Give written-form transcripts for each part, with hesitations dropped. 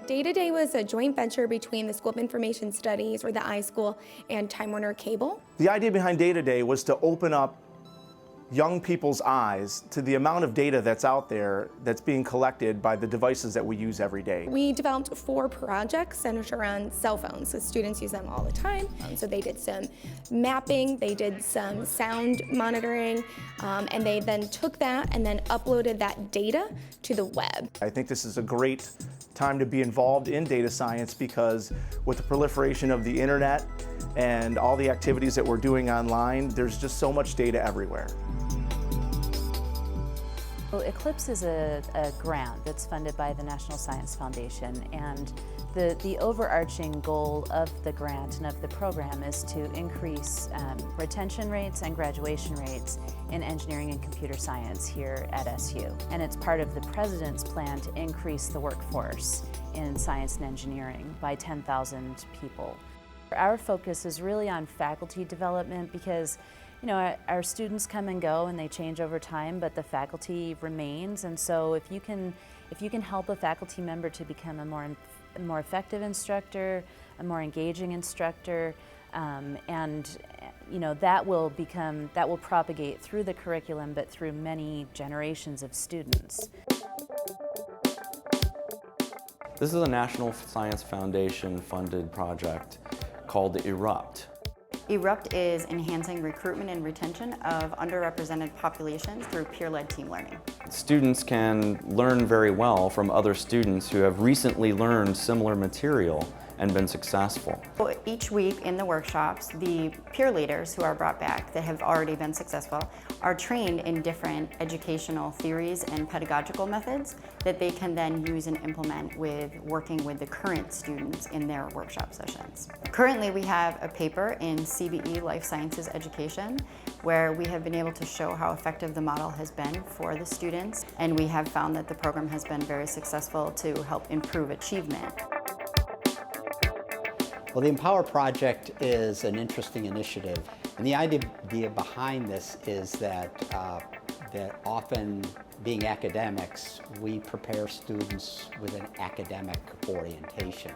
Day to Day was a joint venture between the School of Information Studies, or the iSchool, and Time Warner Cable. The idea behind Day to Day was to open up young people's eyes to the amount of data that's out there that's being collected by the devices that we use every day. We developed 4 projects centered around cell phones, so students use them all the time. So they did some mapping, they did some sound monitoring, and they then took that and then uploaded that data to the web. I think this is a great time to be involved in data science because with the proliferation of the internet and all the activities that we're doing online, there's just so much data everywhere. Well, ECLIPSE is a grant that's funded by the National Science Foundation, and the overarching goal of the grant and of the program is to increase retention rates and graduation rates in engineering and computer science here at SU. And it's part of the President's plan to increase the workforce in science and engineering by 10,000 people. Our focus is really on faculty development because our students come and go and they change over time, but the faculty remains. And so if you can help a faculty member to become a more effective instructor, a more engaging instructor, and that will propagate through the curriculum, but through many generations of students. This is a National Science Foundation funded project called ERUPT. ERUPT is enhancing recruitment and retention of underrepresented populations through peer-led team learning. Students can learn very well from other students who have recently learned similar material and been successful. Each week in the workshops, the peer leaders who are brought back that have already been successful are trained in different educational theories and pedagogical methods that they can then use and implement with working with the current students in their workshop sessions. Currently, we have a paper in CBE Life Sciences Education where we have been able to show how effective the model has been for the students, and we have found that the program has been very successful to help improve achievement. Well, the Empower Project is an interesting initiative, and the idea behind this is that often, being academics, we prepare students with an academic orientation.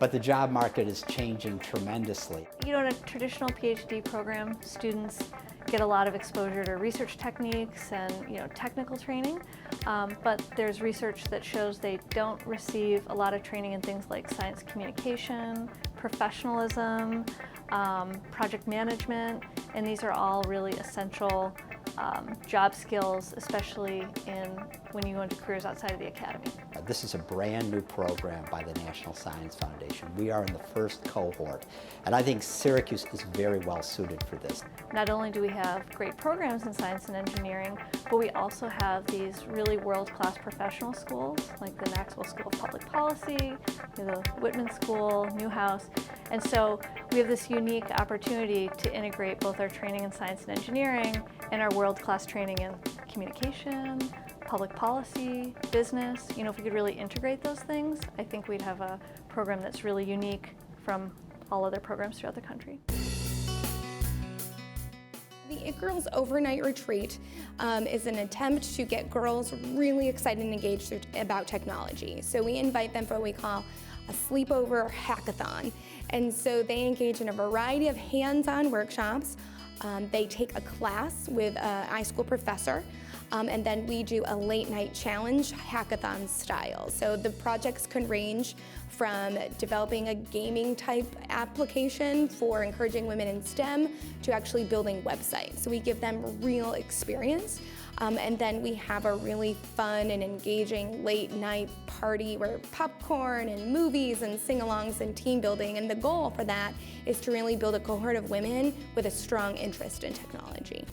But the job market is changing tremendously. In a traditional PhD program, students get a lot of exposure to research techniques and technical training, but there's research that shows they don't receive a lot of training in things like science communication, professionalism, project management, and these are all really essential job skills, especially when you go into careers outside of the academy. This is a brand new program by the National Science Foundation. We are in the first cohort, and I think Syracuse is very well suited for this. Not only do we have great programs in science and engineering, but we also have these really world-class professional schools, like the Maxwell School of Public Policy, the Whitman School, Newhouse, and so we have this unique opportunity to integrate both our training in science and engineering and our world-class training in communication, public policy, business. If we could really integrate those things, I think we'd have a program that's really unique from all other programs throughout the country. The It Girls Overnight Retreat is an attempt to get girls really excited and engaged about technology. So we invite them for what we call a sleepover hackathon. And so they engage in a variety of hands-on workshops. They take a class with an iSchool professor, and then we do a late night challenge hackathon style. So the projects can range from developing a gaming type application for encouraging women in STEM to actually building websites. So we give them real experience. And then we have a really fun and engaging late night party where popcorn and movies and sing-alongs and team building. And the goal for that is to really build a cohort of women with a strong interest in technology.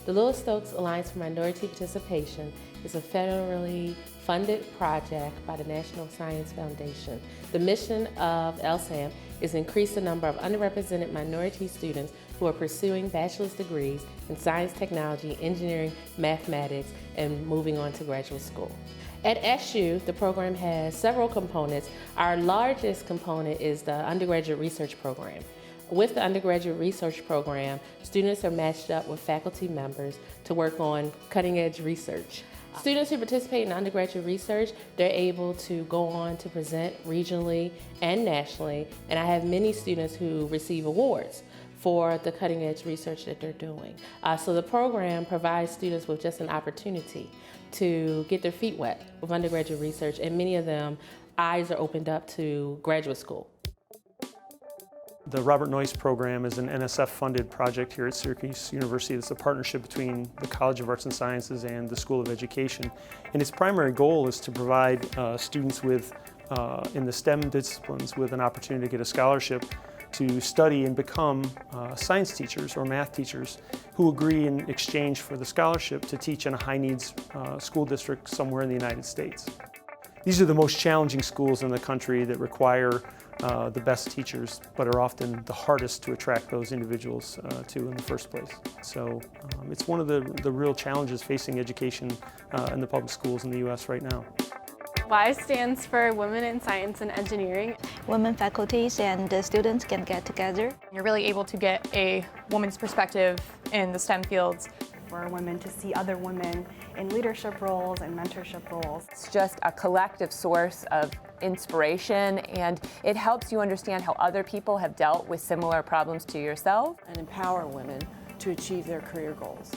The Lewis Stokes Alliance for Minority Participation is a federally funded project by the National Science Foundation. The mission of LSAMP is to increase the number of underrepresented minority students who are pursuing bachelor's degrees in science, technology, engineering, mathematics, and moving on to graduate school. At SU, the program has several components. Our largest component is the undergraduate research program. With the undergraduate research program, students are matched up with faculty members to work on cutting-edge research. Students who participate in undergraduate research, they're able to go on to present regionally and nationally, and I have many students who receive awards for the cutting-edge research that they're doing. So the program provides students with just an opportunity to get their feet wet with undergraduate research, and many of them, eyes are opened up to graduate school. The Robert Noyce program is an NSF-funded project here at Syracuse University. It's a partnership between the College of Arts and Sciences and the School of Education. And its primary goal is to provide students with, in the STEM disciplines, with an opportunity to get a scholarship to study and become science teachers or math teachers who agree in exchange for the scholarship to teach in a high-needs school district somewhere in the United States. These are the most challenging schools in the country that require the best teachers, but are often the hardest to attract those individuals to in the first place. So it's one of the real challenges facing education in the public schools in the U.S. right now. Y stands for Women in Science and Engineering. Women faculties and the students can get together. You're really able to get a woman's perspective in the STEM fields. For women to see other women in leadership roles and mentorship roles. It's just a collective source of inspiration, and it helps you understand how other people have dealt with similar problems to yourself. And empower women to achieve their career goals.